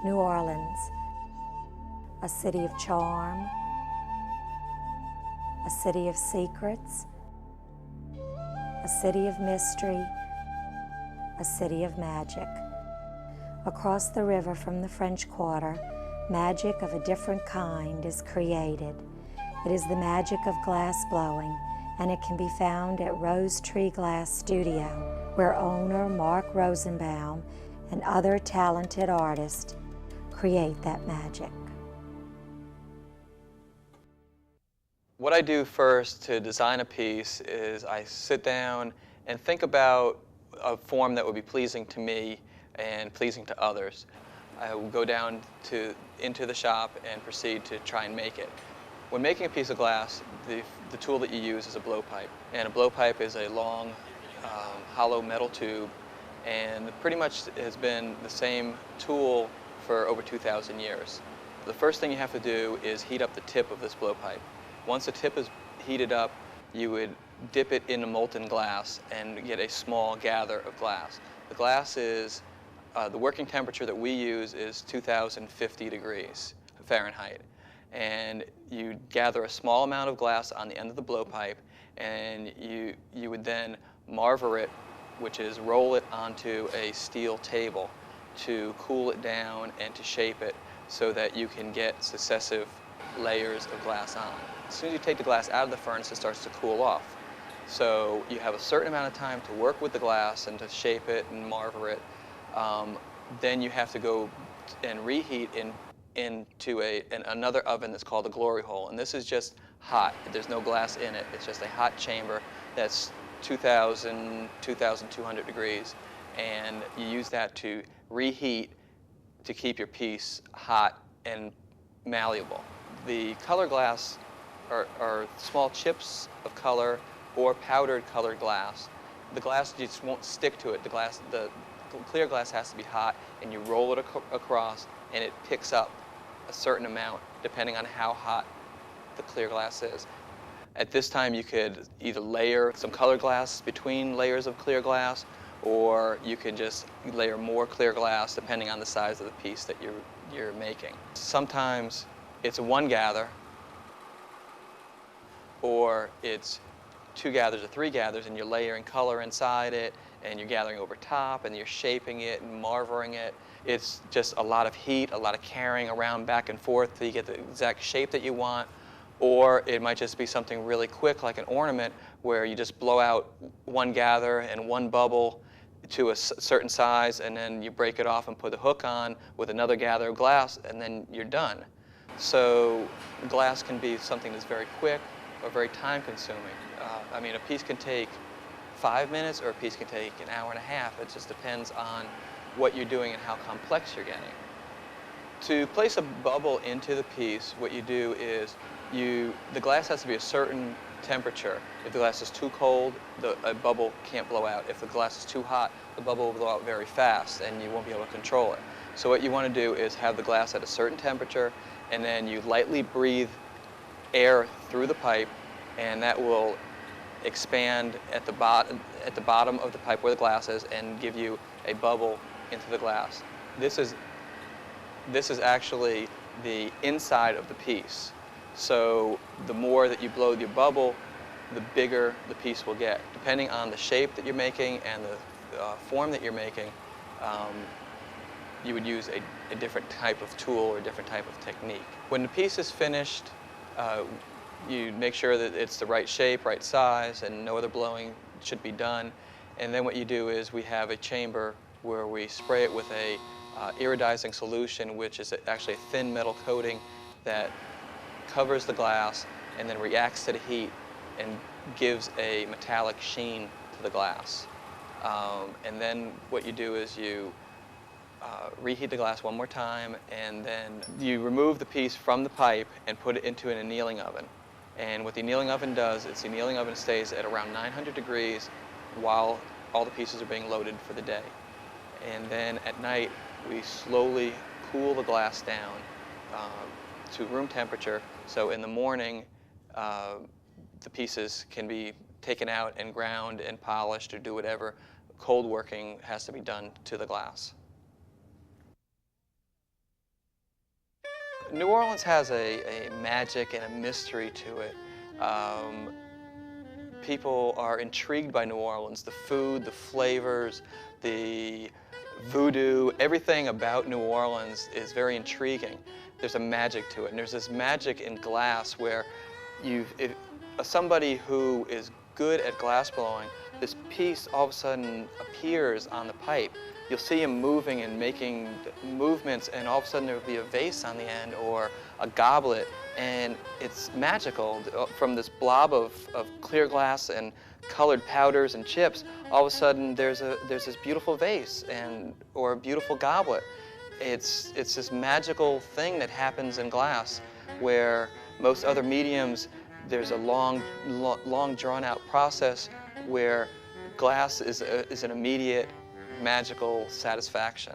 New Orleans, a city of charm, a city of secrets, a city of mystery, a city of magic. Across the river from the French Quarter, magic of a different kind is created. It is the magic of glass blowing, and it can be found at Rosetree Glass Studio, where owner Mark Rosenbaum and other talented artists create that magic. What I do first to design a piece is I sit down and think about a form that would be pleasing to me and pleasing to others. I will go down into the shop and proceed to try and make it. When making a piece of glass, the tool that you use is a blowpipe. And a blowpipe is a long, hollow metal tube, and pretty much has been the same tool for over 2,000 years. The first thing you have to do is heat up the tip of this blowpipe. Once the tip is heated up, you would dip it in molten glass and get a small gather of glass. The glass is, the working temperature that we use is 2,050 degrees Fahrenheit. And you gather a small amount of glass on the end of the blowpipe, and you would then marver it, which is roll it onto a steel table to cool it down and to shape it so that you can get successive layers of glass on. As soon as you take the glass out of the furnace, it starts to cool off. So you have a certain amount of time to work with the glass and to shape it and marver it. Then you have to go and reheat into another oven that's called a glory hole. And this is just hot. There's no glass in it. It's just a hot chamber that's 2,000, 2,200 degrees. And you use that to reheat to keep your piece hot and malleable. The color glass are small chips of color or powdered colored glass. The glass just won't stick to it. The clear glass has to be hot, and you roll it across, and it picks up a certain amount depending on how hot the clear glass is. At this time, you could either layer some colored glass between layers of clear glass, or you can just layer more clear glass depending on the size of the piece that you're making. Sometimes it's one gather, or it's two gathers or three gathers, and you're layering color inside it, and you're gathering over top, and you're shaping it and marvering it. It's just a lot of heat, a lot of carrying around back and forth till you get the exact shape that you want. Or it might just be something really quick, like an ornament, where you just blow out one gather and one bubble to a certain size, and then you break it off and put the hook on with another gather of glass, and then you're done. So glass can be something that's very quick or very time-consuming. I mean, a piece can take 5 minutes, or a piece can take an hour and a half. It just depends on what you're doing and how complex you're getting. To place a bubble into the piece, what you do is the glass has to be a certain temperature. If the glass is too cold, a bubble can't blow out. If the glass is too hot, the bubble will blow out very fast, and you won't be able to control it. So what you want to do is have the glass at a certain temperature, and then you lightly breathe air through the pipe, and that will expand at the bottom of the pipe where the glass is and give you a bubble into the glass. This is actually the inside of the piece. So the more that you blow your bubble, the bigger the piece will get. Depending on the shape that you're making and the form that you're making, you would use a different type of tool or a different type of technique. When the piece is finished, you make sure that it's the right shape, right size, and no other blowing should be done. And then what you do is we have a chamber where we spray it with a iridizing solution, which is actually a thin metal coating that covers the glass and then reacts to the heat and gives a metallic sheen to the glass. And then what you do is you reheat the glass one more time, and then you remove the piece from the pipe and put it into an annealing oven. And what the annealing oven does is the annealing oven stays at around 900 degrees while all the pieces are being loaded for the day. And then at night, we slowly cool the glass down to room temperature. So in the morning, the pieces can be taken out and ground and polished or do whatever cold working has to be done to the glass. New Orleans has a magic and a mystery to it. People are intrigued by New Orleans, the food, the flavors, the voodoo, everything about New Orleans is very intriguing. There's a magic to it, and there's this magic in glass where somebody who is good at glass blowing, this piece all of a sudden appears on the pipe. You'll see him moving and making movements, and all of a sudden there will be a vase on the end or a goblet, and it's magical. From this blob of clear glass and colored powders and chips, all of a sudden there's this beautiful vase or a beautiful goblet. It's this magical thing that happens in glass, where most other mediums there's a long drawn-out process, where glass is an immediate magical satisfaction.